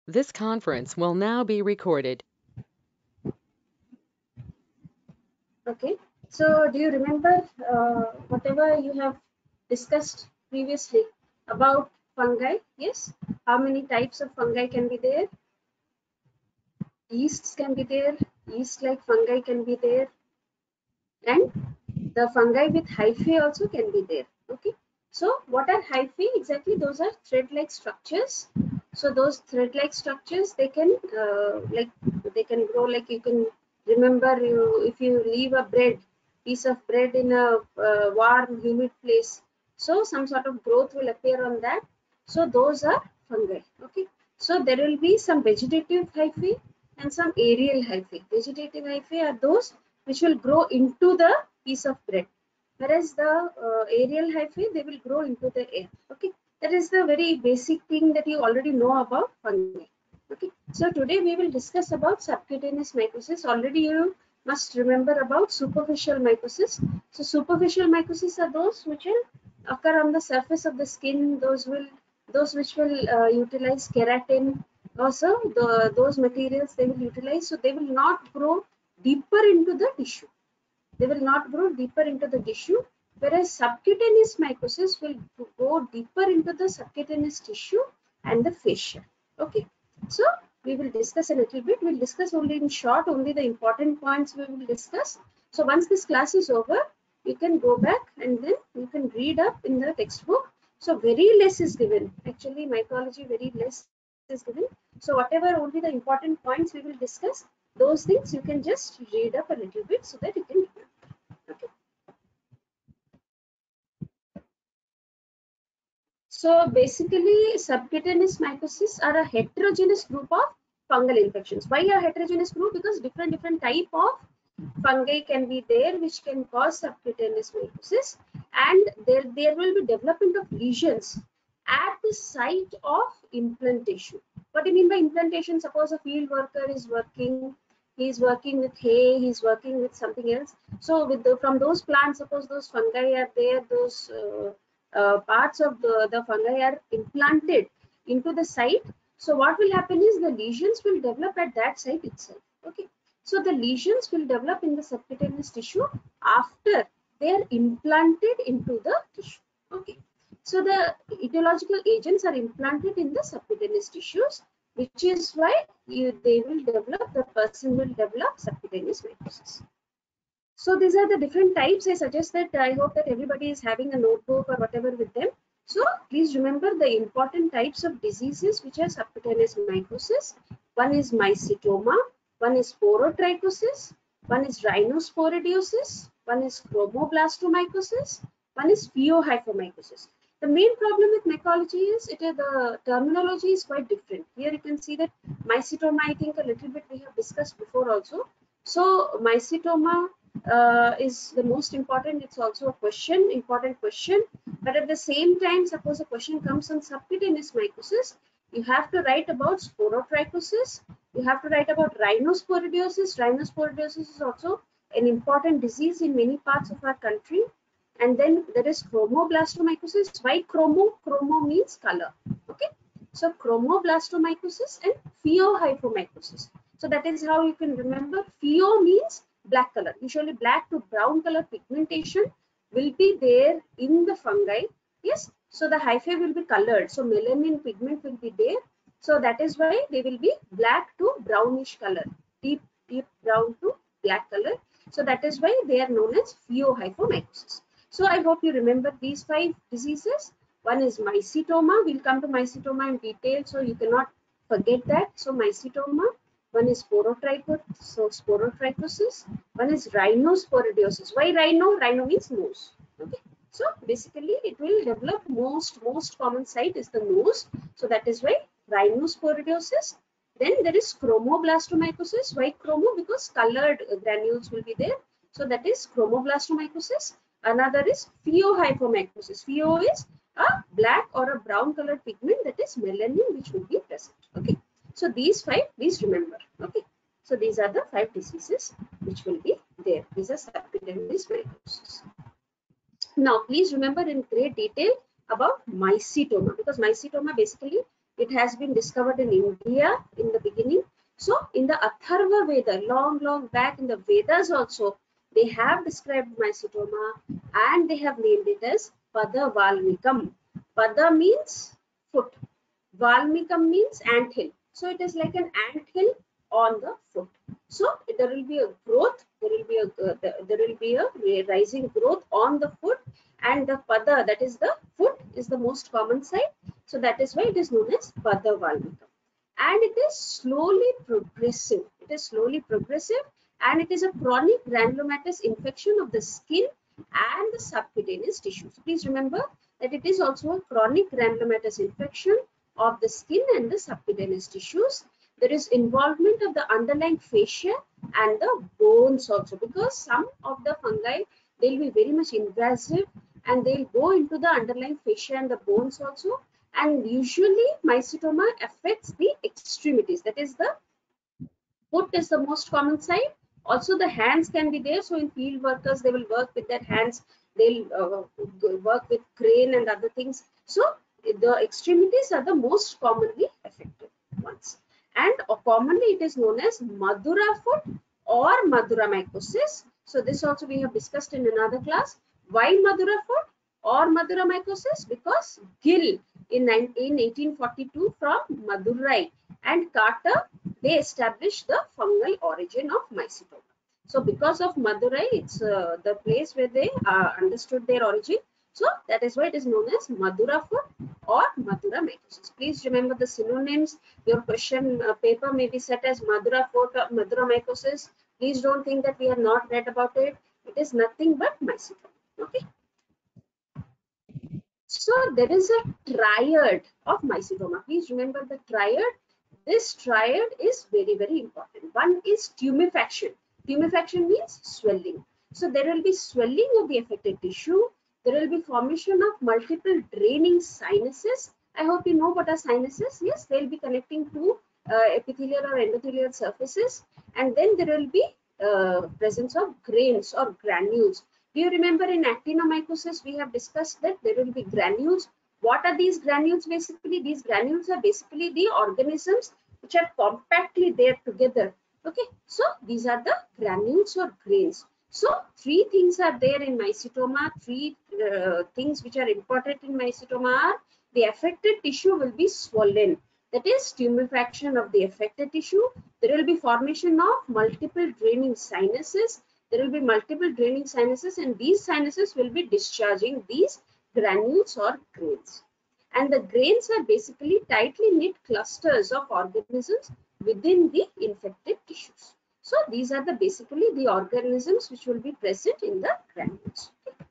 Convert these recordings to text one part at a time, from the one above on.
This conference will now be recorded. Okay, so do you remember whatever you have discussed previously about fungi? Yes, how many types of fungi can be there? Yeasts can be there, yeast-like fungi can be there, and the fungi with hyphae also can be there. Okay, so what are hyphae exactly? Those are thread-like structures. So those thread-like structures, they can they can grow, like you can remember, if you leave a piece of bread in a warm humid place, so some sort of growth will appear on that. So those are fungi. Okay, so there will be some vegetative hyphae and some aerial hyphae. Vegetative hyphae are those which will grow into the piece of bread, whereas the aerial hyphae, they will grow into the air. Okay, that is the very basic thing that you already know about fungi. Okay, so today we will discuss about subcutaneous mycosis. Already you must remember about superficial mycosis. So superficial mycosis are those which will occur on the surface of the skin. Those which will utilize keratin. Also, those materials they will utilize, so they will not grow deeper into the tissue. They will not grow deeper into the tissue, whereas subcutaneous mycosis will go deeper into the subcutaneous tissue and the fascia. Okay, so we will discuss a little bit. We'll discuss only in short, only the important points we will discuss. So once this class is over, you can go back and then you can read up in the textbook. So very less is given. Actually, mycology very less is given. So whatever only the important points we will discuss, those things you can just read up a little bit so that you can remember. Okay. So basically, subcutaneous mycosis are a heterogeneous group of fungal infections. Why a heterogeneous group? Because different type of fungi can be there which can cause subcutaneous mycosis, and there will be development of lesions at the site of implantation. What do you mean by implantation? Suppose a field worker is working, he is working with hay, he is working with something else. So with from those plants, suppose those fungi are there, those parts of the fungi are implanted into the site. So what will happen is the lesions will develop at that site itself. Okay, so the lesions will develop in the subcutaneous tissue after they are implanted into the tissue. Okay, so the etiological agents are implanted in the subcutaneous tissues, which is why they will develop, the person will develop subcutaneous mycosis. So these are the different types. I suggest that, I hope that everybody is having a notebook or whatever with them. So please remember the important types of diseases which are subcutaneous mycosis. One is mycetoma, one is porotrichosis, one is rhinosporidiosis, one is chromoblastomycosis, one is pheohyphomycosis. The main problem with mycology is the terminology is quite different. Here you can see that mycetoma, I think a little bit we have discussed before also. So mycetoma is the most important. It's also a important question. But at the same time, suppose a question comes on subcutaneous mycosis, you have to write about sporotrichosis. You have to write about rhinosporidiosis. Rhinosporidiosis is also an important disease in many parts of our country. And then there is chromoblastomycosis. Why chromo? Chromo means color. Okay. So chromoblastomycosis and pheohyphomycosis. So that is how you can remember. Pheo means black color. Usually black to brown color pigmentation will be there in the fungi. Yes. So the hyphae will be colored. So melanin pigment will be there. So that is why they will be black to brownish color. Deep brown to black color. So that is why they are known as pheohyphomycosis. So I hope you remember these 5 diseases. One is mycetoma. We'll come to mycetoma in detail, so you cannot forget that. So mycetoma. One is sporotrichosis. One is rhinosporidiosis. Why rhino? Rhino means nose. Okay. So basically, it will develop most common site is the nose. So that is why rhinosporidiosis. Then there is chromoblastomycosis. Why chromo? Because colored granules will be there. So that is chromoblastomycosis. Another is pheohyphomycosis. Pheo is a black or a brown colored pigment, that is melanin, which will be present. Okay. So these 5, please remember. Okay. So these are the 5 diseases which will be there. These are subcutaneous mycosis. Now please remember in great detail about mycetoma, because mycetoma basically It has been discovered in India in the beginning. So in the Atharva Veda, long back in the Vedas also, they have described mycetoma and they have named it as Pada Valmikam. Pada means foot. Valmikam means ant hill. So it is like an ant hill on the foot. So there will be a growth, there will be a rising growth on the foot, and the pada, that is the foot, is the most common side. So that is why it is known as pada valmikam. And it is slowly progressive. It is slowly progressive, and it is a chronic granulomatous infection of the skin and the subcutaneous tissues. Please remember that it is also a chronic granulomatous infection of the skin and the subcutaneous tissues. There is involvement of the underlying fascia and the bones also, because some of the fungi, they'll be very much invasive and they'll go into the underlying fascia and the bones also. And usually mycetoma affects the extremities, that is the foot is the most common side. Also the hands can be there. So in field workers, they will work with their hands, they'll work with crane and other things. So the extremities are the most commonly affected ones. And commonly it is known as Madura foot or Madura mycosis. So this also we have discussed in another class. Why Madura foot or Madura mycosis? Because Gill in 1842 from Madurai and Carter, they established the fungal origin of mycetoma. So because of Madurai, it's the place where they understood their origin. So that is why it is known as Madura foot or Madura mycosis. Please remember the synonyms. Your question paper may be set as Madura foot or Madura mycosis. Please don't think that we have not read about it. It is nothing but mycetoma. Okay. So there is a triad of mycetoma. Please remember the triad. This triad is very important. One is tumefaction. Tumefaction means swelling. So there will be swelling of the affected tissue. There will be formation of multiple draining sinuses. I hope you know what are sinuses. Yes, they will be connecting to epithelial or endothelial surfaces. And then there will be presence of grains or granules. Do you remember in actinomycosis we have discussed that there will be granules? What are these granules basically? These granules are basically the organisms which are compactly there together. Okay, so these are the granules or grains. So three things are there in mycetoma. Three things which are important in mycetoma are the affected tissue will be swollen. That is tumefaction of the affected tissue. There will be formation of multiple draining sinuses. There will be multiple draining sinuses, and these sinuses will be discharging these granules or grains. And the grains are basically tightly knit clusters of organisms within the infected tissues. So these are the basically the organisms which will be present in the granules. Okay.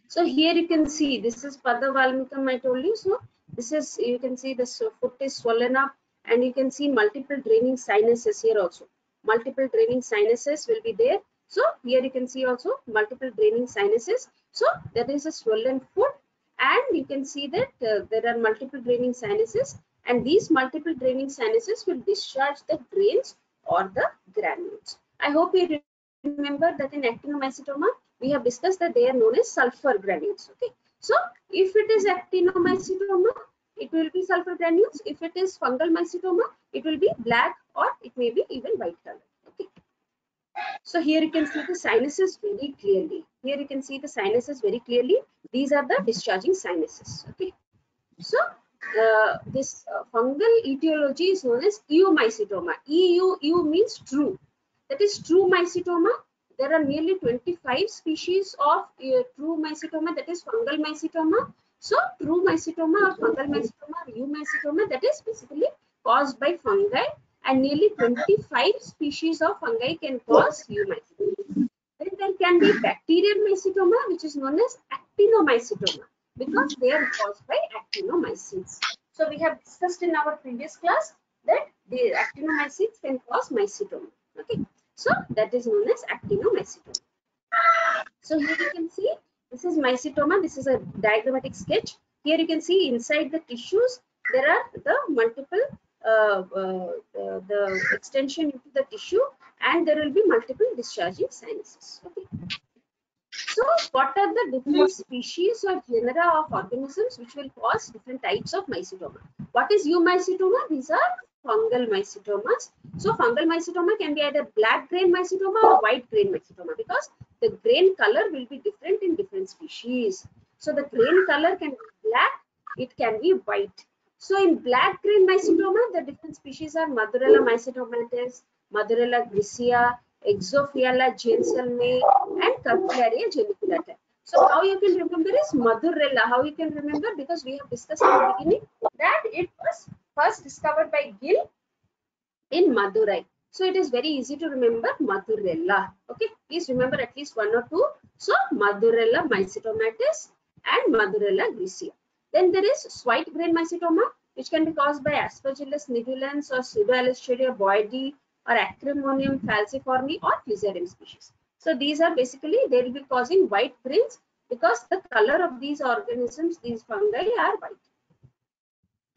So here you can see this is Pada valmikam, I told you. So this is, you can see the foot is swollen up, and you can see multiple draining sinuses here also. Multiple draining sinuses will be there. So here you can see also multiple draining sinuses. So there is a swollen foot, and you can see that there are multiple draining sinuses, and these multiple draining sinuses will discharge the grains or the granules. I hope you remember that in actinomycetoma we have discussed that they are known as sulfur granules. Okay, so if it is actinomycetoma, it will be sulfur granules. If it is fungal mycetoma, it will be black or it may be even white color. Okay, so here you can see the sinuses very clearly. Here you can see the sinuses very clearly. These are the discharging sinuses. Okay, so this fungal etiology is known as eumycetoma. EU means true. That is true mycetoma. There are nearly 25 species of true mycetoma, that is fungal mycetoma. So true mycetoma or fungal mycetoma or eumycetoma, that is basically caused by fungi, and nearly 25 species of fungi can cause eumycetoma. Then there can be bacterial mycetoma, which is known as actinomycetoma, because they are caused by actinomycetes. So we have discussed in our previous class that the actinomycetes can cause mycetoma. Okay, so that is known as actinomycetoma. So here you can see this is mycetoma. This is a diagrammatic sketch. Here you can see inside the tissues there are the multiple the extension into the tissue, and there will be multiple discharging sinuses. Okay. So what are the different species or genera of organisms which will cause different types of mycetoma? What is eumycetoma? These are fungal mycetomas. So fungal mycetoma can be either black grain mycetoma or white grain mycetoma, because the grain color will be different in different species. So the grain color can be black, it can be white. So in black grain mycetoma, the different species are Madurella mycetomatis, Madurella gricia, Exophiala gensalme, and Carpularia geniculata. So how you can remember is Madurella. How you can remember? Because we have discussed in the beginning that it was first discovered by Gill in Madurai. So it is very easy to remember Madurella. Okay, please remember at least one or two. So Madurella mycetomatis and Madurella gricia. Then there is white grain mycetoma, which can be caused by Aspergillus nigricans or Pseudo-Alisteria boydii or Acremonium falciforme or Fusarium species. So these are basically, they will be causing white grains because the color of these organisms, these fungi are white.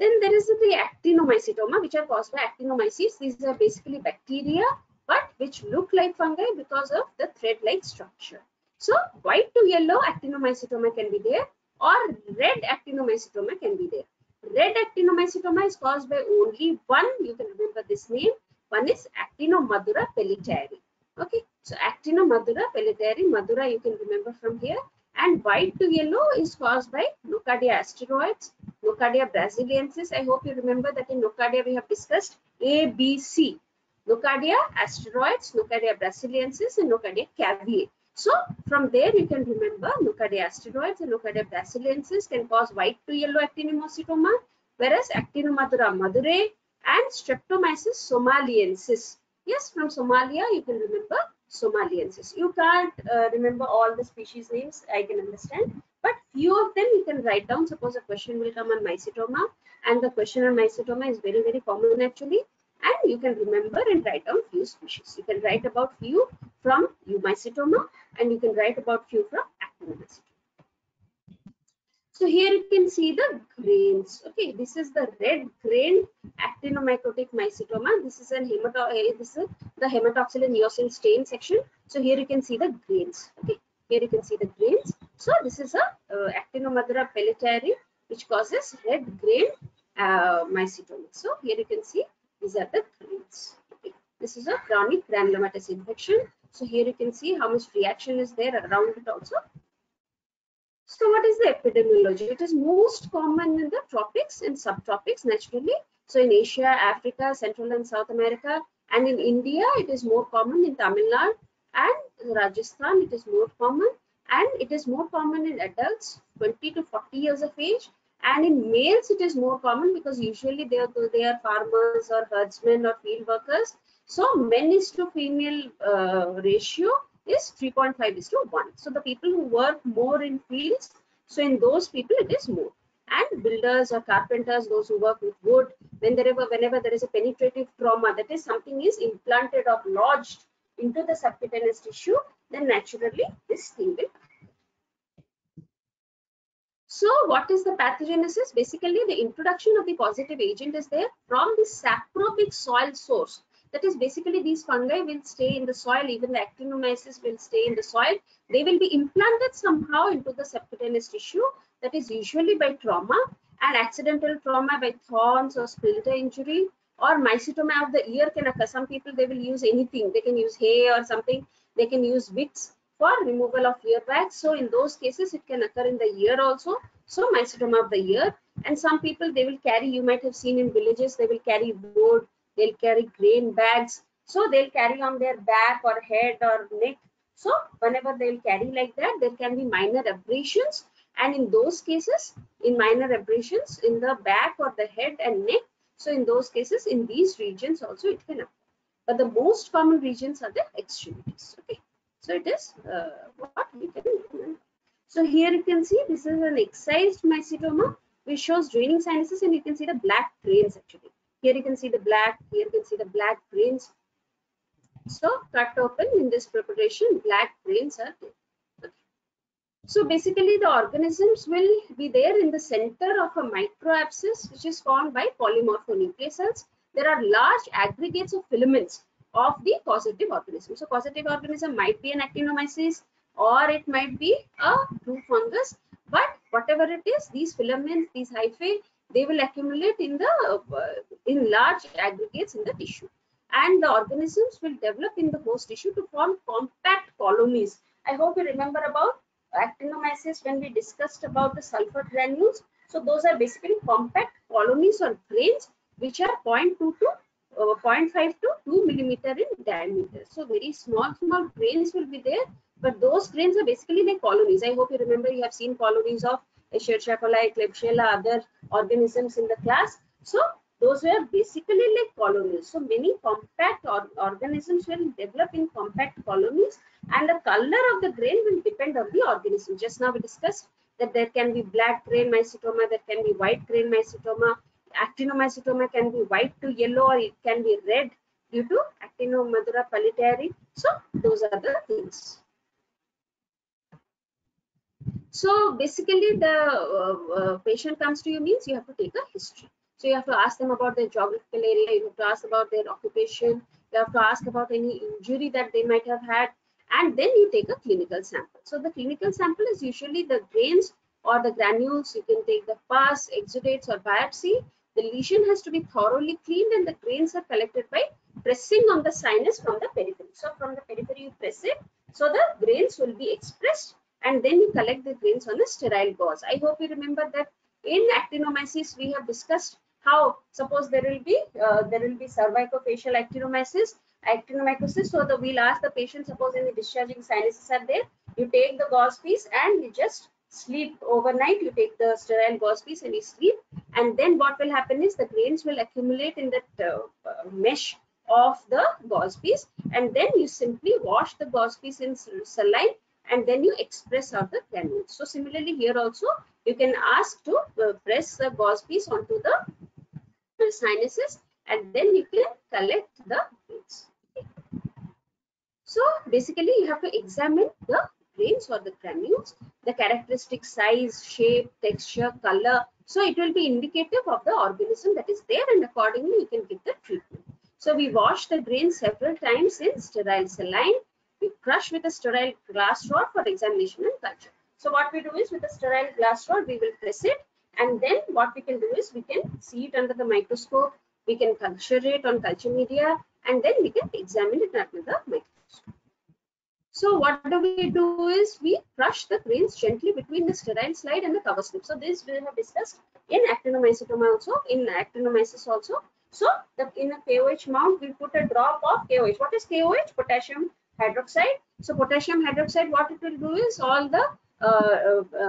Then there is the actinomycetoma, which are caused by actinomyces. These are basically bacteria, but which look like fungi because of the thread-like structure. So white to yellow actinomycetoma can be there, or red actinomycetoma can be there. Red actinomycetoma is caused by only one, you can remember this name, one is Actinomadura pelletieri. Okay, so Actinomadura pelletieri, Madura you can remember from here. And white to yellow is caused by Nocardia asteroids, Nocardia brasiliensis. I hope you remember that in Nocardia we have discussed A, B, C. Nocardia asteroids, Nocardia brasiliensis, and Nocardia caviae. So from there you can remember Nocardia asteroids and Nocardia brasiliensis can cause white to yellow actinomycetoma, whereas Actinomadura madurae and Streptomyces somaliensis. Yes, from Somalia you can remember Somaliensis. You can't remember all the species names, I can understand, but few of them you can write down. Suppose a question will come on mycetoma, and the question on mycetoma is very, very common actually, and you can remember and write down few species. You can write about few from eumycetoma, and you can write about few from actinomycetoma. So here you can see the grains. Okay, this is the red grain actinomycotic mycetoma. This is the hematoxylin eosin stain section. So here you can see the grains. Okay, here you can see the grains. So this is a Actinomadura pelletieri, which causes red grain mycetoma. So here you can see these are the grains. Okay, this is a chronic granulomatous infection. So here you can see how much reaction is there around it also. So what is the epidemiology? It is most common in the tropics and subtropics naturally. So in Asia, Africa, Central and South America, and in India, it is more common in Tamil Nadu and Rajasthan. It is more common, and it is more common in adults 20 to 40 years of age. And in males, it is more common because usually they are farmers or herdsmen or field workers. So men is to female ratio is 3.5:1. So the people who work more in fields, so in those people it is more. And builders or carpenters, those who work with wood, whenever there is a penetrative trauma, that is something is implanted or lodged into the subcutaneous tissue, then naturally this thing will. So what is the pathogenesis? Basically the introduction of the causative agent is there from the saprobic soil source. That is basically these fungi will stay in the soil, even the actinomyces will stay in the soil. They will be implanted somehow into the subcutaneous tissue, that is usually by trauma and accidental trauma by thorns or splinter injury, or mycetoma of the ear can occur. Some people, they will use anything. They can use hay or something. They can use wicks for removal of ear bags. So in those cases, it can occur in the ear also. So mycetoma of the ear. And some people, they will carry, you might have seen in villages, they will carry wood, they'll carry grain bags. So they'll carry on their back or head or neck. So whenever they'll carry like that, there can be minor abrasions. And in those cases, in minor abrasions in the back or the head and neck, so in those cases, in these regions also it can occur. But the most common regions are the extremities. Okay, so it is what we can remember. So here you can see this is an excised mycetoma which shows draining sinuses, and you can see the black grains actually. Here you can see the black, here you can see the black grains. So cut open in this preparation, black grains are there. Okay. So basically the organisms will be there in the center of a microabscess which is formed by polymorphonuclear cells. There are large aggregates of filaments of the causative organism. So causative organism might be an actinomyces or it might be a true fungus, but whatever it is, these filaments, these hyphae, they will accumulate in large aggregates in the tissue, and the organisms will develop in the host tissue to form compact colonies. I hope you remember about actinomyces when we discussed about the sulfur granules. So those are basically compact colonies or grains which are 0.2 to 0.5 to 2 millimeter in diameter. So very small grains will be there, but those grains are basically like colonies. I hope you remember, you have seen colonies of Escherichia coli, Klebsiella, other organisms in the class. So those were basically like colonies. So many compact organisms will develop in compact colonies, and the color of the grain will depend on the organism. Just now we discussed that there can be black grain mycetoma, there can be white grain mycetoma. Actinomycetoma can be white to yellow, or it can be red due to Actinomycetoma pelletieri. So those are the things. So basically, the patient comes to you means you have to take a history. So you have to ask them about their geographical area, you have to ask about their occupation, you have to ask about any injury that they might have had, and then you take a clinical sample. So the clinical sample is usually the grains or the granules. You can take the pus, exudates, or biopsy. The lesion has to be thoroughly cleaned, and the grains are collected by pressing on the sinus from the periphery. So from the periphery you press it, so the grains will be expressed, and then you collect the grains on a sterile gauze. I hope you remember that in actinomyces we have discussed how, suppose there will be cervicofacial actinomycosis. So we'll ask the patient, suppose any discharging sinuses are there, you take the gauze piece and you just sleep overnight. You take the sterile gauze piece and you sleep, and then what will happen is the grains will accumulate in that mesh of the gauze piece, and then you simply wash the gauze piece in saline, and then you express out the granules. So similarly here also you can ask to press the gauze piece onto the sinuses, and then you can collect the grains. So basically you have to examine the grains or the granules, the characteristic size, shape, texture, color. So it will be indicative of the organism that is there, and accordingly you can give the treatment. So we wash the grains several times in sterile saline. We crush with a sterile glass rod for examination and culture. So what we do is, with a sterile glass rod we will press it, and then what we can do is we can see it under the microscope, we can culture it on culture media, and then we can examine it under the microscope. So what do we do is we crush the grains gently between the sterile slide and the cover slip. So this we have discussed in actinomycetoma also, in actinomyces also. So in a KOH mount we put a drop of KOH. What is KOH? Potassium hydroxide. So potassium hydroxide, what it will do is, all the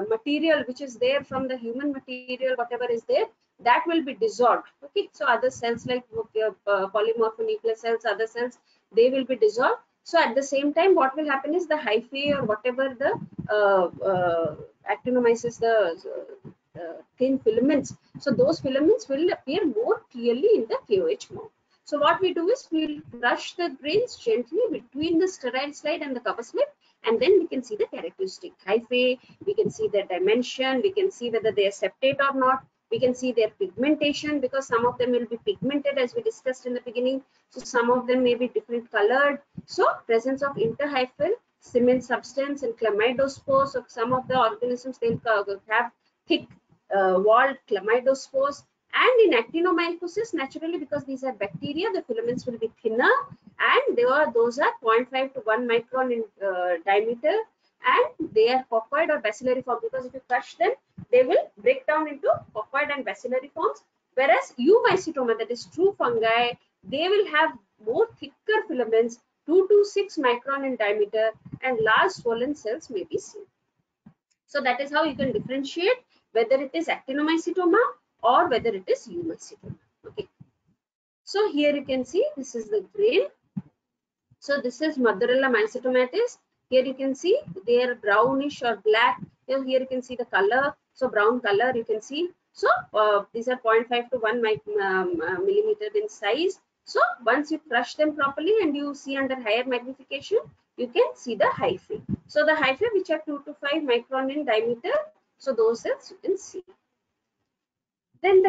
material which is there from the human material, whatever is there, that will be dissolved. Okay, so other cells like polymorphonuclear cells, other cells, they will be dissolved. So at the same time, what will happen is the hyphae or whatever the actinomyces, the thin filaments, so those filaments will appear more clearly in the KOH mount. So what we do is we'll crush the grains gently between the sterile slide and the cover slip, and then we can see the characteristic hyphae, we can see their dimension, we can see whether they are septate or not, we can see their pigmentation, because some of them will be pigmented as we discussed in the beginning. So some of them may be different colored. So presence of interhyphal cement substance and chlamydospores. So some of the organisms, they'll have thick walled chlamydospores. And in actinomycosis, naturally, because these are bacteria, the filaments will be thinner, and those are 0.5 to 1 micron in diameter, and they are coccoid or bacillary form, because if you crush them, they will break down into coccoid and bacillary forms. Whereas Eumycetoma, that is true fungi, they will have more thicker filaments, 2 to 6 micron in diameter, and large swollen cells may be seen. So that is how you can differentiate whether it is actinomycetoma or whether it is Eumycetoma. Okay. So here you can see this is the grain. So this is Madurella mycetomatis. Here you can see they are brownish or black. Here you can see the color. So brown color you can see. So these are 0.5 to 1 millimeter in size. So once you crush them properly and you see under higher magnification, you can see the hyphae. So the hyphae which are 2 to 5 micron in diameter. So those cells you can see. Then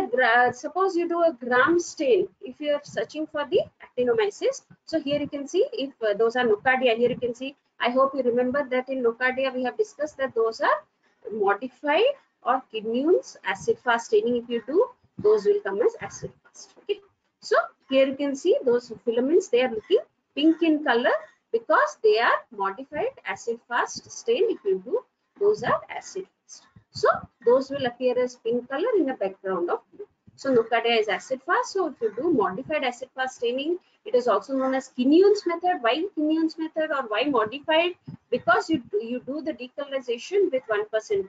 suppose you do a gram stain if you are searching for the actinomyces. So here you can see if those are nocardia. Here you can see, I hope you remember that in nocardia we have discussed that those are modified or kidneys acid fast staining if you do. those will come as acid fast. Okay, so here you can see those filaments, they are looking pink in color because they are modified acid fast stain. If you do, those are acid fast. So those will appear as pink color in a background of blue. So Nocardia is acid fast. So if you do modified acid fast staining, it is also known as Quinion's method. Why Quinion's method or why modified? Because you do the decolorization with 1%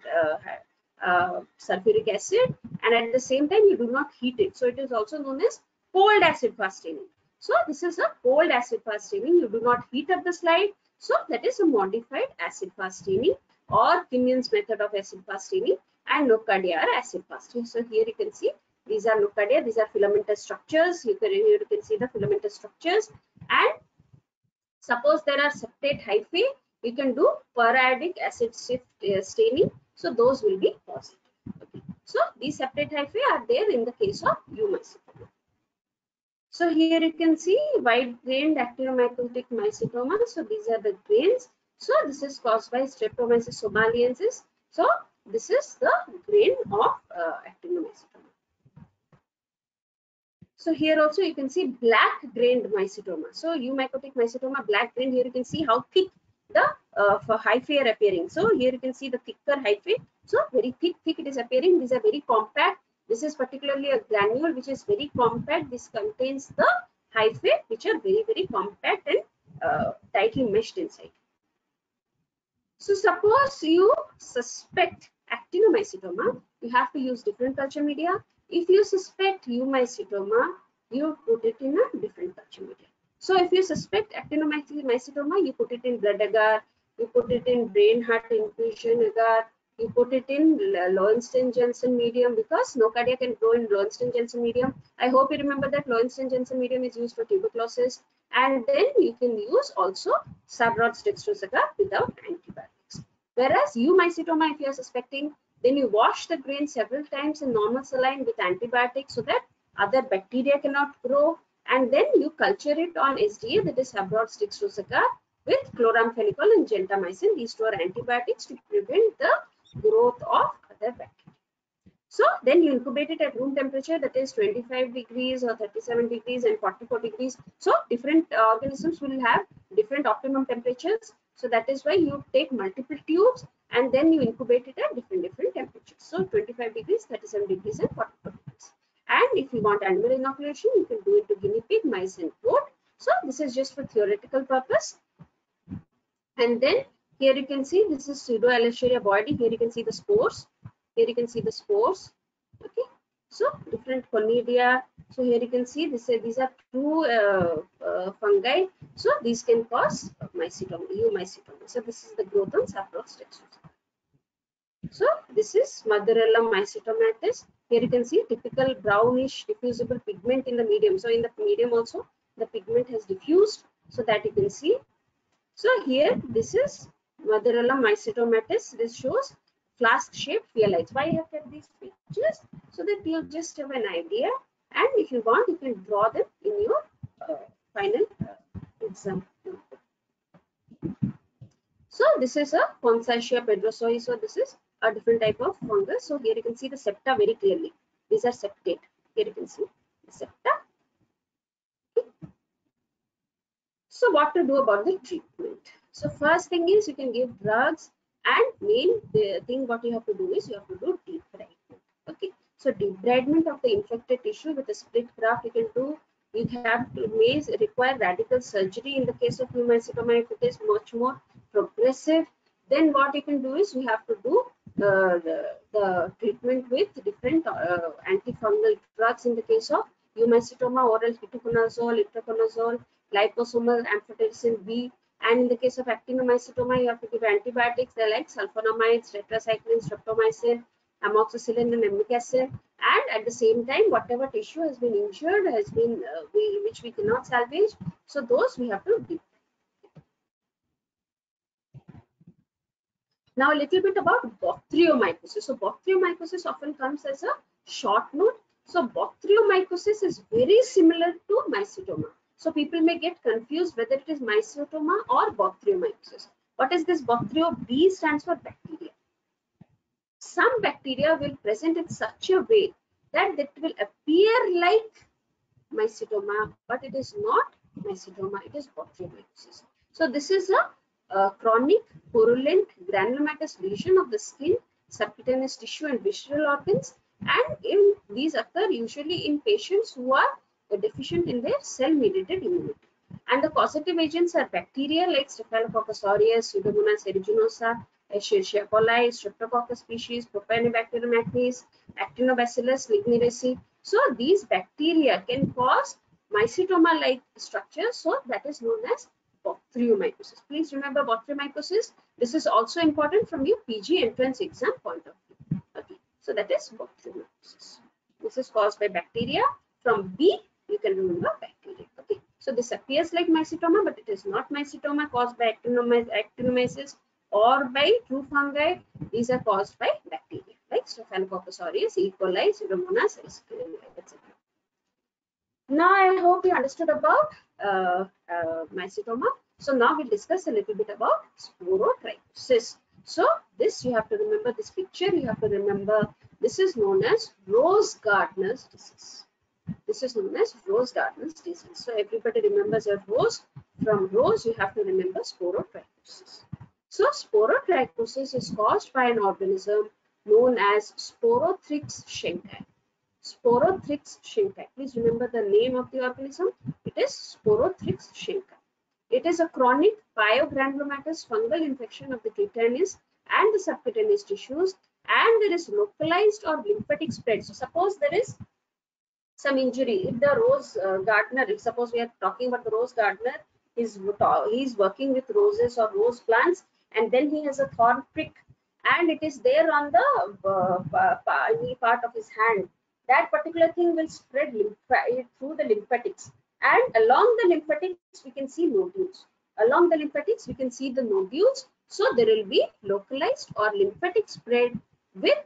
sulfuric acid, and at the same time you do not heat it. So it is also known as cold acid fast staining. So this is a cold acid fast staining. You do not heat up the slide. So that is a modified acid fast staining or Quinion's method of acid fast staining, and Nocardia are acid fast. So here you can see these are Nocardia. These are filamentous structures. You can see the filamentous structures. And suppose there are septate hyphae, you can do periodic acid shift staining. So those will be positive. Okay. So these septate hyphae are there in the case of eumycetoma. So here you can see wide-grained actinomycotic mycetoma. So these are the grains. So this is caused by Streptomyces somaliensis. So this is the grain of actinomycetoma. So here also you can see black grained mycetoma. So eumycotic mycetoma, black grained. Here you can see how thick the hyphae are appearing. So here you can see the thicker hyphae. So very thick it is appearing. These are very compact. This is particularly a granule which is very compact. This contains the hyphae which are very compact and tightly meshed inside. So suppose you suspect actinomycetoma, you have to use different culture media. If you suspect eumycetoma, you put it in a different culture media. So if you suspect actinomycetoma, you put it in blood agar, you put it in brain heart infusion agar, you put it in Lowenstein-Jensen medium, because Nocardia can grow in Lowenstein-Jensen medium. I hope you remember that Lowenstein-Jensen medium is used for tuberculosis. And then you can use also Sabrod's dextrose agar without antibiotics. Whereas eumycetoma, if you are suspecting, then you wash the grain several times in normal saline with antibiotics so that other bacteria cannot grow, and then you culture it on SDA, that is Sabrod's dextrose agar, with chloramphenicol and gentamicin. These two are antibiotics to prevent the growth of other bacteria. So then you incubate it at room temperature, that is 25 degrees or 37 degrees and 44 degrees. So different organisms will have different optimum temperatures. So that is why you take multiple tubes and then you incubate it at different temperatures. So 25 degrees, 37 degrees and 44 degrees. And if you want animal inoculation, you can do it to guinea pig, mice and goat. So this is just for theoretical purpose. And then here you can see this is Pseudo-Escherichia boydi. Here you can see the spores. Here you can see the spores. Okay, so different conidia. So here you can see this. These are two fungi. So these can cause mycetoma, eumycetoma. So this is the growth on Sabrod's dextrose. So this is Mothorella mycetomatis. Here you can see typical brownish diffusible pigment in the medium. So in the medium also the pigment has diffused, so that you can see. So here this is Mothorella mycetomatis. This shows flask-shaped phyllites. Why I have kept these pictures? So that you'll just have an idea, and if you want, you can draw them in your final exam. So this is a Ponsacea pedrosoi. So this is a different type of fungus. So here you can see the septa very clearly. These are septate. Here you can see the septa. Okay. So what to do about the treatment? So first thing is you can give drugs, and main thing what you have to do is you have to do debridement. Okay, so debridement of the infected tissue with a split graft you can do. You have to may require radical surgery in the case of eumycetoma if it is much more progressive. Then what you can do is you have to do the treatment with different antifungal drugs. In the case of eumycetoma, oral ketoconazole, itraconazole, liposomal amphotericin B. And in the case of actinomycetoma, you have to give antibiotics. They like sulfonamides, tetracycline, streptomycin, amoxicillin, and amic acid. And at the same time, whatever tissue has been injured, has been which we cannot salvage, so those we have to give. Now a little bit about bacteriomycosis. So bacteriomycosis often comes as a short note. So bacteriomycosis is very similar to mycetoma. So people may get confused whether it is mycetoma or bacteriomycosis. What is this bacterio? B stands for bacteria. Some bacteria will present in such a way that will appear like mycetoma, but it is not mycetoma, it is botryomycosis. So this is a chronic purulent granulomatous lesion of the skin, subcutaneous tissue and visceral organs, and these occur usually in patients who are deficient in their cell-mediated immunity. And the causative agents are bacteria like Staphylococcus aureus, Pseudomonas aeruginosa, Escherichia coli, Streptococcus species, Propionibacterium acnes, Actinobacillus ligniraceae. So these bacteria can cause mycetoma-like structures. So that is known as botryomycosis. Please remember botryomycosis. This is also important from your PG entrance exam point of view. Okay, so that is botryomycosis. This is caused by bacteria. From B, you can remember bacteria. Okay, so this appears like mycetoma, but it is not mycetoma caused by actinomyces or by true fungi. These are caused by bacteria like Staphylococcus aureus, E. coli, Pseudomonas, etc. Now I hope you understood about mycetoma. So now we'll discuss a little bit about sporotrichosis. So this you have to remember, this picture you have to remember, this is known as Rose Gardner's disease. This is known as Rose Gardner's disease. So everybody remembers a rose. From rose you have to remember sporotrichosis. So sporotrichosis is caused by an organism known as Sporothrix shenkai. Sporothrix shenkai. Please remember the name of the organism. It is Sporothrix shenkai. It is a chronic pyogranulomatous fungal infection of the cutaneous and the subcutaneous tissues, and there is localized or lymphatic spread. So suppose there is some injury. If the rose gardener, if suppose we are talking about the rose gardener, he's working with roses or rose plants, and then he has a thorn prick, and it is there on the any part of his hand. That particular thing will spread through the lymphatics, and along the lymphatics we can see nodules. Along the lymphatics we can see the nodules. So there will be localized or lymphatic spread with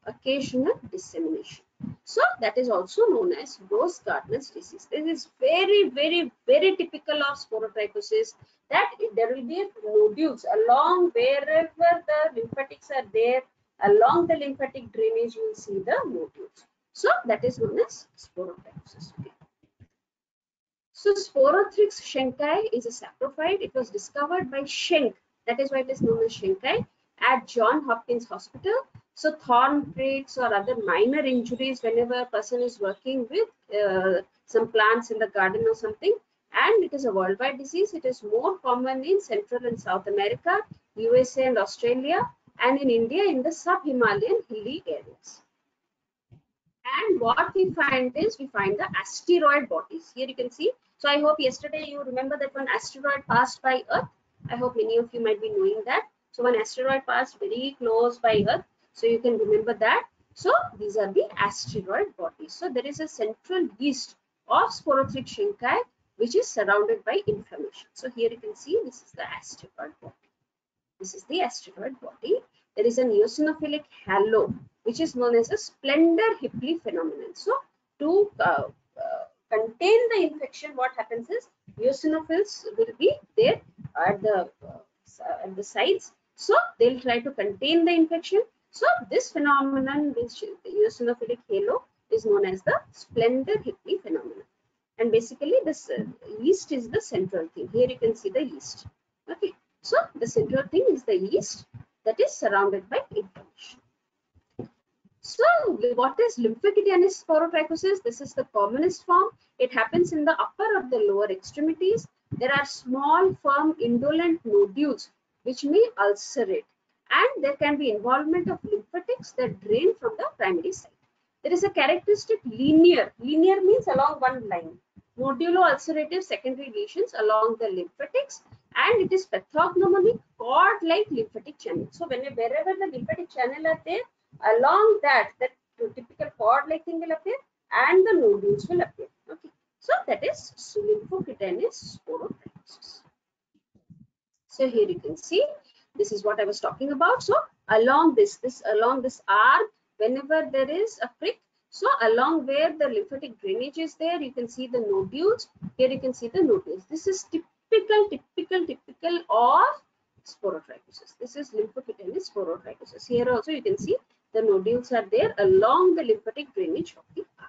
occasional dissemination. So that is also known as Rose Gardner's disease. This is very, very, very typical of sporotrichosis, that there will be nodules along wherever the lymphatics are there. Along the lymphatic drainage, you will see the nodules. So that is known as sporotrichosis. Okay. So Sporothrix shenkai is a saprophyte. It was discovered by Schenk. That is why it is known as shenkai at Johns Hopkins Hospital. So thorn pricks or other minor injuries whenever a person is working with some plants in the garden or something, and it is a worldwide disease. It is more common in Central and South America, USA and Australia, and in India in the sub-Himalayan hilly areas. And what we find is, we find the asteroid bodies. Here you can see. So I hope yesterday you remember that one asteroid passed by Earth. I hope many of you might be knowing that. So one asteroid passed very close by Earth. So you can remember that. So these are the asteroid bodies. So there is a central yeast of Sporothrix shenkai which is surrounded by inflammation. So here you can see this is the asteroid body. This is the asteroid body. There is an eosinophilic halo which is known as a splendor Hippel phenomenon. So to contain the infection, what happens is eosinophils will be there at the sides. So they'll try to contain the infection. So this phenomenon, which the eosinophilic halo, is known as the splendor Hippel phenomenon. And basically this yeast is the central thing. Here you can see the yeast. Okay. So the central thing is the yeast that is surrounded by inflammation. So what is lymphocutaneous sporotrichosis? This is the commonest form. It happens in the upper of the lower extremities. There are small, firm, indolent nodules which may ulcerate, and there can be involvement of lymphatics that drain from the primary site. There is a characteristic linear means along one line, nodulo-ulcerative secondary lesions along the lymphatics, and it is pathognomonic cord-like lymphatic channel. So wherever the lymphatic channel are there, along that typical cord-like thing will appear and the nodules will appear. Okay, so that is lymphocutaneous sporotrichosis. So here you can see, this is what I was talking about. So along this arc, whenever there is a prick, so along where the lymphatic drainage is there, you can see the nodules. Here you can see the nodules. This is typical of sporotrichosis. This is lymphocutaneous sporotrichosis. Here also you can see the nodules are there along the lymphatic drainage of the eye.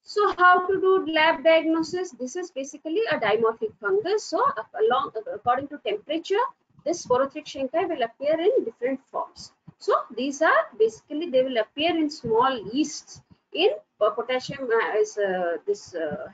So how to do lab diagnosis? This is basically a dimorphic fungus. So according to temperature, this Sporothrix shenkai will appear in different forms. So these are basically, they will appear in small yeasts in potassium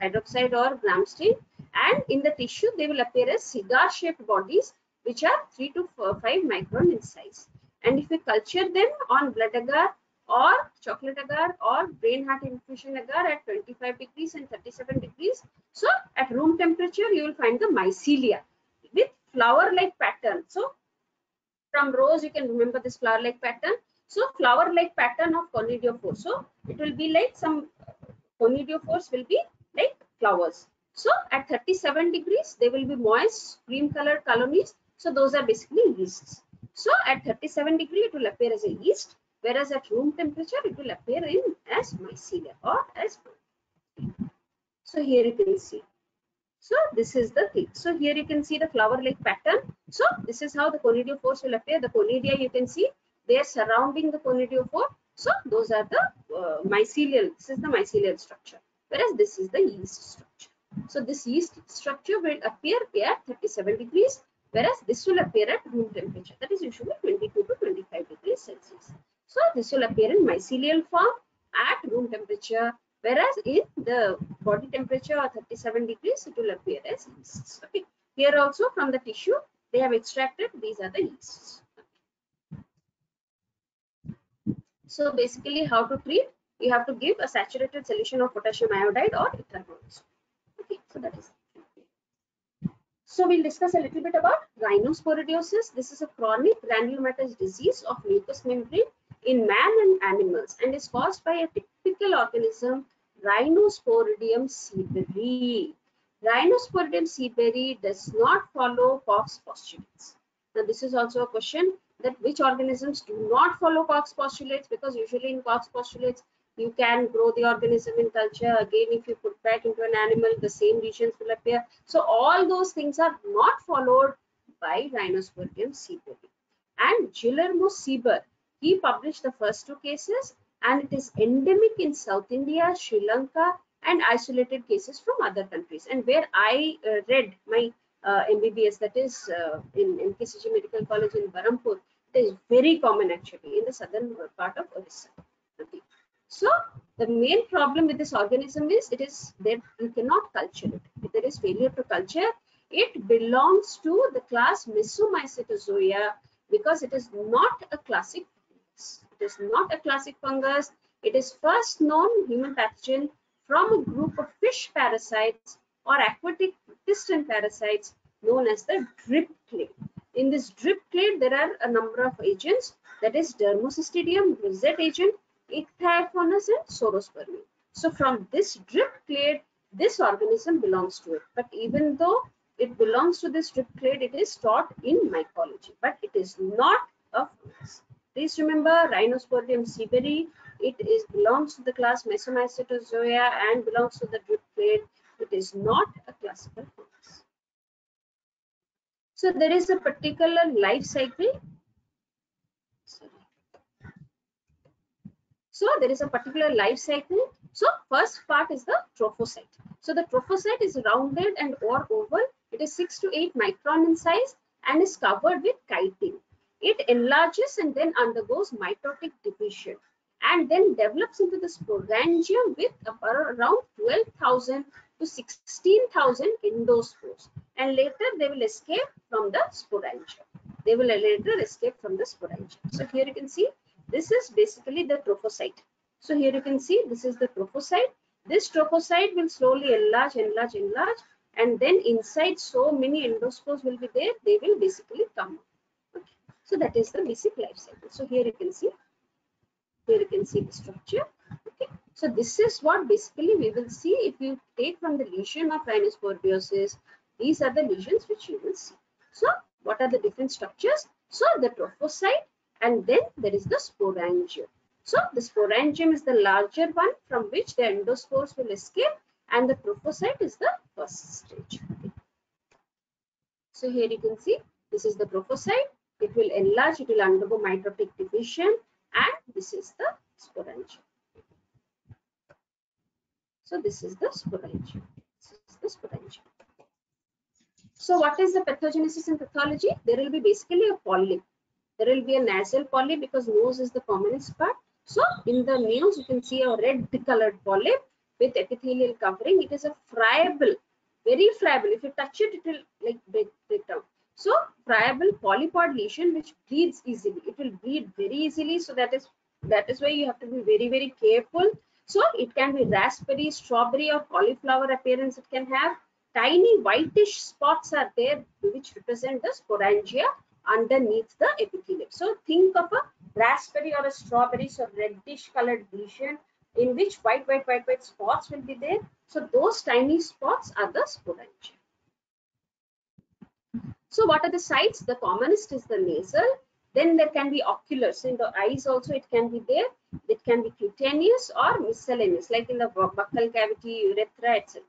hydroxide or Gram-stain, and in the tissue they will appear as cigar shaped bodies which are 3 to 5 micron in size. And if we culture them on blood agar or chocolate agar or brain heart infusion agar at 25 degrees and 37 degrees, so at room temperature you will find the mycelia with flower like pattern. So from rose you can remember this flower like pattern. So flower like pattern of conidiophore. So it will be like some conidiophores will be like flowers. So at 37 degrees they will be moist cream colored colonies. So those are basically yeasts. So at 37 degree it will appear as a yeast, whereas at room temperature it will appear in as mycelia or as. So here you can see. So this is the thing. So here you can see the flower like pattern. So this is how the conidiophores will appear. The conidia you can see, they are surrounding the conidiophore. So those are the mycelial. This is the mycelial structure, whereas this is the yeast structure. So this yeast structure will appear at 37 degrees, whereas this will appear at room temperature, that is usually 22 to 25 degrees Celsius. So this will appear in mycelial form at room temperature, whereas in the body temperature or 37 degrees it will appear as yeasts. Okay. Here also from the tissue they have extracted, these are the yeasts. So basically how to treat? You have to give a saturated solution of potassium iodide or etranol. Okay, so that is it. So we'll discuss a little bit about rhinosporidiosis. This is a chronic granulomatous disease of mucous membrane in man and animals and is caused by a typical organism, Rhinosporidium seaberi. Rhinosporidium seaberi does not follow Koch's postulates. Now this is also a question, that which organisms do not follow Koch's postulates, because usually in Koch's postulates you can grow the organism in culture. Again, if you put back into an animal, the same lesions will appear. So all those things are not followed by Rhinosporidium seaberi. And Guillermo Sieber, he published the first two cases, and it is endemic in South India, Sri Lanka, and isolated cases from other countries. And where I read my MBBS, that is in MKCG Medical College in Berhampur, it is very common actually in the southern part of Orissa. Okay. So the main problem with this organism is it is that you cannot culture it. If there is failure to culture, it belongs to the class Mesomycetozoa because it is not a classic fungus. It is not a classic fungus. It is first known human pathogen from a group of fish parasites or aquatic piston parasites known as the drip clade. In this drip clade, there are a number of agents, that is Dermocystidium, rosette agent, Ichthyophonus and Sorospermium. So from this drip clade, this organism belongs to it. But even though it belongs to this drip clade, it is taught in mycology, but it is not a fungus. Please remember Rhinosporidium seaberi, it belongs to the class Mesomycetozoa and belongs to the drip clade. It is not a classical fungus. So there is a particular life cycle. So there is a particular life cycle. So first part is the trophocyte. So the trophocyte is rounded and or oval. It is 6 to 8 micron in size and is covered with chitin. It enlarges and then undergoes mitotic division and then develops into the sporangium with around 12,000 to 16,000 endospores, and later they will escape from the sporangium. They will later escape from the sporangium. So here you can see this is basically the trophocyte. So here you can see this is the trophocyte. This trophocyte will slowly enlarge, and then inside so many endospores will be there. They will basically come. Okay. So that is the basic life cycle. So here you can see. Here you can see the structure. Okay. So this is what basically we will see if you take from the lesion of rhinosporidiosis. These are the lesions which you will see. So what are the different structures? So the trophocyte, and then there is the sporangium. So the sporangium is the larger one from which the endospores will escape, and the trophocyte is the first stage. Okay. So here you can see this is the trophocyte. It will enlarge, it will undergo mitotic division, and this is the sporangia. So this is the sporangia. This is the sporangia. So what is the pathogenesis in pathology? There will be basically a polyp. There will be a nasal polyp because nose is the commonest part. So in the nose you can see a red colored polyp with epithelial covering. It is a friable, very friable. If you touch it, it will like break down. So friable polypod lesion which bleeds easily. It will bleed very easily. So that is why you have to be very careful. So it can be raspberry, strawberry, or cauliflower appearance. It can have tiny whitish spots are there which represent the sporangia underneath the epithelium. So think of a raspberry or a strawberry, so reddish colored lesion in which white spots will be there. So those tiny spots are the sporangia. So what are the sites? The commonest is the nasal. Then there can be ocular. So in the eyes also it can be there. It can be cutaneous or miscellaneous, like in the buccal cavity, urethra, etc.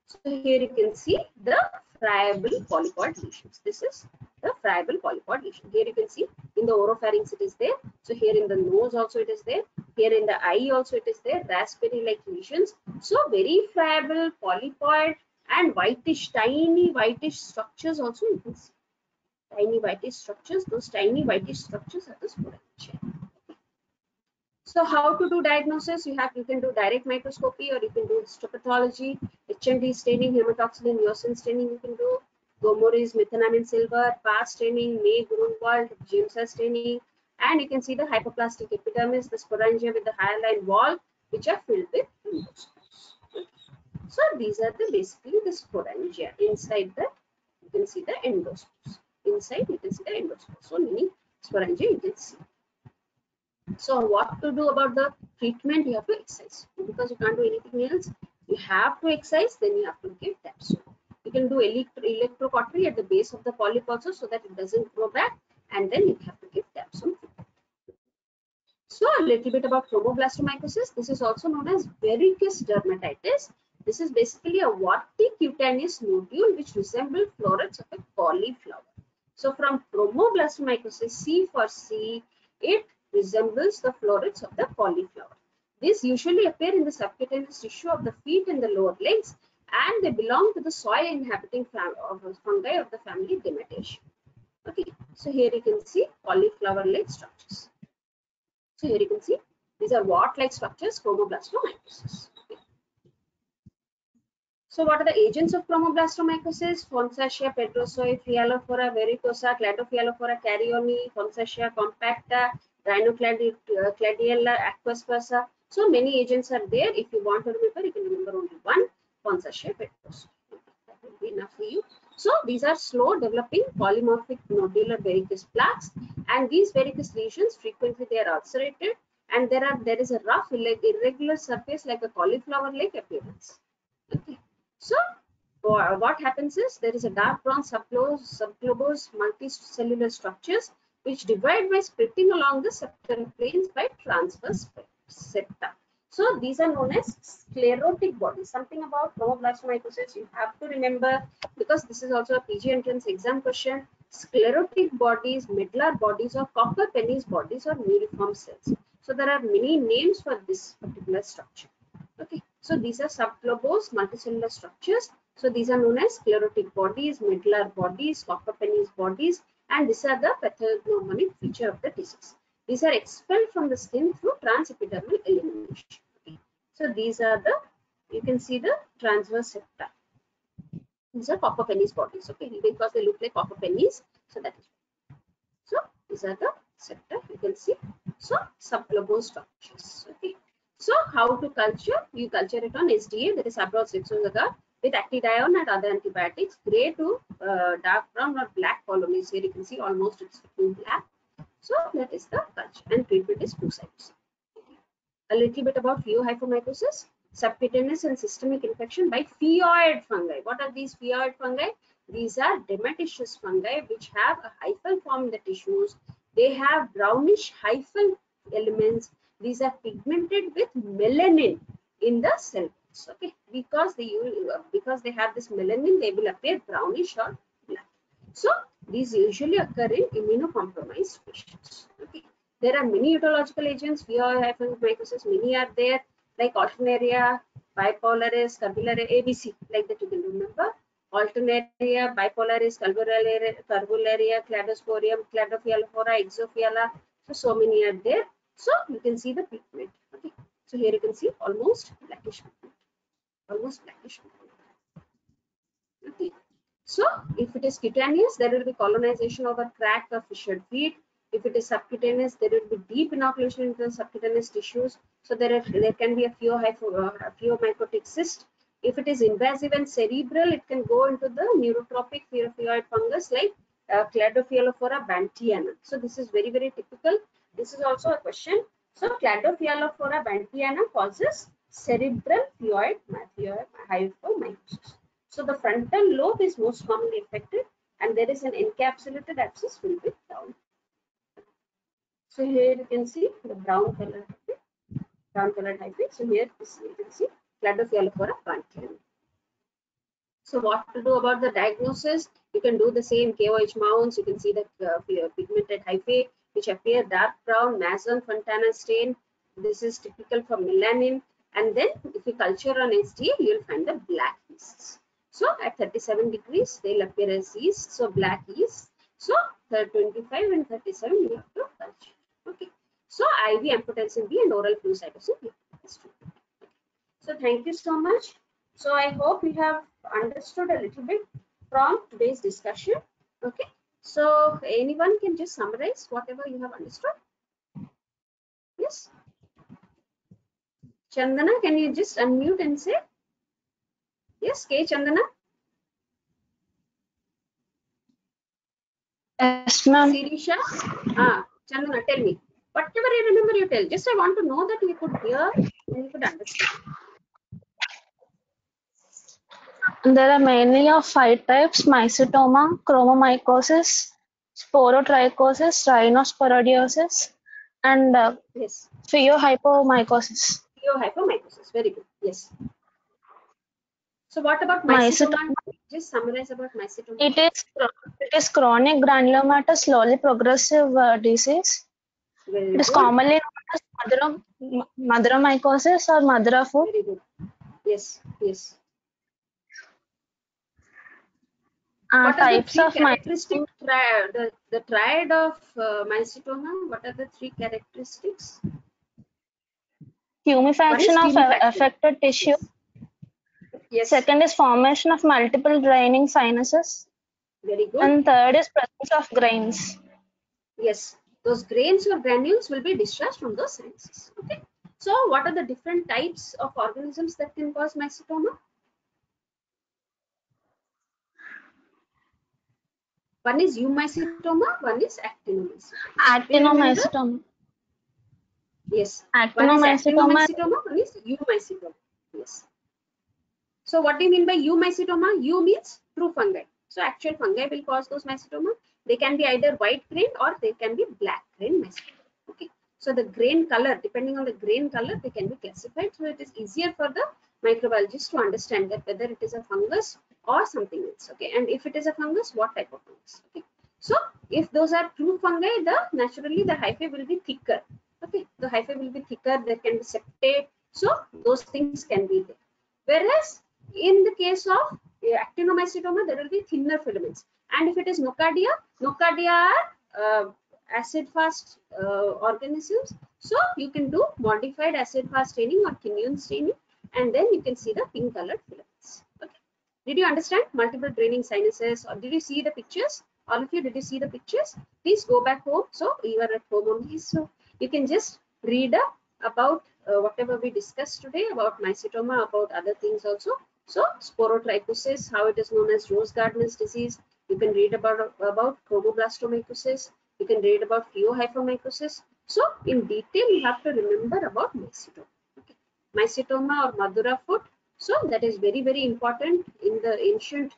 So here you can see the friable polypod lesions. This is the friable polypod lesion. Here you can see in the oropharynx it is there. So here in the nose also it is there. Here in the eye also it is there. Raspberry-like lesions. So very friable polypod and whitish, tiny whitish structures also you can see. Tiny whitish structures. Those tiny whitish structures are the sporangia. So how to do diagnosis? You can do direct microscopy or you can do histopathology, HMD staining, hematoxylin, eosin staining you can do, Gomorrhees, methenamine silver, PAS staining, May, Grunwald, James staining, and you can see the hypoplastic epidermis, the sporangia with the hyaline wall, which are filled with endospores. So these are basically the sporangia. Inside that you can see the endospores. Inside you can see the endospores. So many sporangia you can see. So what to do about the treatment? You have to exercise because you can't do anything else. You have to exercise, then you have to give dapsone. You can do electrocautery at the base of the polyp also so that it doesn't grow back, and then you have to give dapsone. So a little bit about chromoblastomycosis. This is also known as verrucous dermatitis. This is basically a warty cutaneous nodule which resembles florets of a cauliflower. So from chromoblastomycosis, C for C, it resembles the florets of the cauliflower. These usually appear in the subcutaneous tissue of the feet and the lower legs, and they belong to the soil inhabiting fungi of the family Demataceae. Okay, so here you can see cauliflower-like structures. So here you can see these are wart-like structures, chromoblastomycosis. Okay. So what are the agents of chromoblastomycosis? Fonsacea petrosoi, Phyllophora verrucosa, Cladophyllophora carioni, Fonsacea compacta, Rhinocladiella aquaspersa. So many agents are there. If you want to remember, you can remember only one, Fonsacea petrosoi. That will be enough for you. So these are slow developing polymorphic nodular verrucous plaques, and these verrucous lesions frequently they are ulcerated, and there is a rough irregular surface like a cauliflower-like appearance. Okay. So what happens is there is a dark brown subglobose multicellular structures which divide by splitting along the septal planes by transverse septa. So these are known as sclerotic bodies. Something about chromoblastomycosis you have to remember because this is also a PG entrance exam question. Sclerotic bodies, medullary bodies, or copper pennies bodies, or neuriform cells. So there are many names for this particular structure. Okay, so these are subglobose multicellular structures. So these are known as sclerotic bodies, medullary bodies, copper pennies bodies, and these are the pathognomonic feature of the disease. These are expelled from the skin through transepidermal elimination. Okay. So these are you can see the transverse septa. These are copper pennies bodies, okay, because they look like copper pennies. So that is. So these are the septa you can see. So subglobose structures. Okay. So how to culture? You culture it on SDA, that is Abruzzo agar, with actidione and other antibiotics, grey to dark brown or black colonies. Here you can see almost it's black. So that is the culture, and treatment is 2 sides. A little bit about pheohyphomycosis, subcutaneous and systemic infection by pheoid fungi. What are these pheoid fungi? These are dematiceous fungi which have a hyphal form in the tissues. They have brownish hyphal elements. These are pigmented with melanin in the cell. Okay, because they have this melanin, they will appear brownish or black. So these usually occur in immunocompromised patients. Okay, There are many etiological agents. Pheohyphomycosis, many are there, like Alternaria, Bipolaris, Curvularia, ABC, like that you can remember. Alternaria, Bipolaris, Curvularia, Cladosporium, Cladophila, Exophiala. So many are there. So you can see the pigment. Okay. So here you can see almost blackish pigment. Almost blackish pigment. Okay. So if it is cutaneous, there will be colonization of a cracked or fissured feet. If it is subcutaneous, there will be deep inoculation into the subcutaneous tissues. So there can be a pheomycotic cyst. If it is invasive and cerebral, it can go into the neurotropic pheoid fungus like Cladophila bantiana. So this is very, very typical. This is also a question. So Cladophila bantiana causes cerebral pheoid hypomycosis. So the frontal lobe is most commonly affected, and there is an encapsulated abscess filled with down. So here you can see the brown colored hyphae. So here you can see Cladophila bantiana. So what to do about the diagnosis? You can do the same KOH mounts. You can see the pigmented hyphae which appear dark brown, Mason Fontana stain. This is typical for melanin. And then if you culture on SDA, you will find the black yeasts. So at 37 degrees, they'll appear as yeast. So black yeast. So 25 and 37, you have to culture. Okay. So IV amphotericin B and oral flucytosine. So thank you so much. So I hope you have understood a little bit from today's discussion. Okay. So anyone can just summarize whatever you have understood. Yes. Chandana, can you just unmute and say? Yes, K. Chandana. Yes, ma'am. Sirisha. Chandana, tell me. Whatever you remember, you tell. Just I want to know that you could hear and you could understand. There are mainly of 5 types: mycetoma, chromomycosis, sporotrichosis, rhinosporidiosis, and Yes. pheohypomycosis. Pheohypomycosis. Very good. Yes. So what about mycetoma? Just summarize about mycetoma. It is chronic granulomatous, slowly progressive disease. Very it is good. commonly known as motheromycosis or mother of wood. Very good. Yes. Yes. What are the three characteristic the triad of mycetoma? What are the 3 characteristics? Tumefaction of affected tissue. Yes. Second is formation of multiple draining sinuses. Very good. And third is presence of grains. Yes, those grains or granules will be discharged from those sinuses. Okay. So what are the different types of organisms that can cause mycetoma? One is eumycetoma, one is actinomycetoma. Actinomycetoma. Yes. Actinomycetoma. One is eumycetoma. Yes. So what do you mean by eumycetoma? Eu means true fungi. So actual fungi will cause those mycetoma. They can be either white grained or they can be black grained mycetoma. Okay. So the grain color, depending on the grain color, they can be classified. So it is easier for the microbiologist to understand that whether it is a fungus or something else. Okay. And if it is a fungus, what type of fungus? Okay. So if those are true fungi, naturally the hyphae will be thicker. Okay. The hyphae will be thicker. There can be septate. So those things can be there. Whereas in the case of actinomycetoma, there will be thinner filaments. And if it is nocardia are acid-fast organisms. So you can do modified acid-fast staining or Kinyon staining, and then you can see the pink colored filaments. Okay. Did you understand multiple draining sinuses, or did you see the pictures? All of you, did you see the pictures? Please go back home. So you are at home only. So you can just read up about whatever we discussed today about mycetoma, about other things also. So sporotrichosis, how it is known as Rose Gardner's disease. You can read about chromoblastomycosis. You can read about pheohypomycosis. So in detail, you have to remember about mycetoma. Okay. Mycetoma or mother of foot. So that is very, very important. In the ancient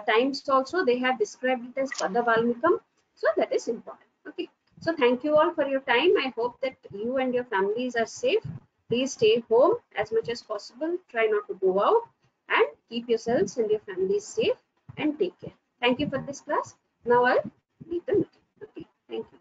times also, they have described it as Pada Valmikam. So that is important. Okay. So thank you all for your time. I hope that you and your families are safe. Please stay home as much as possible. Try not to go out, and keep yourselves and your families safe, and take care. Thank you for this class. Now I'll leave the meeting. Okay. Thank you.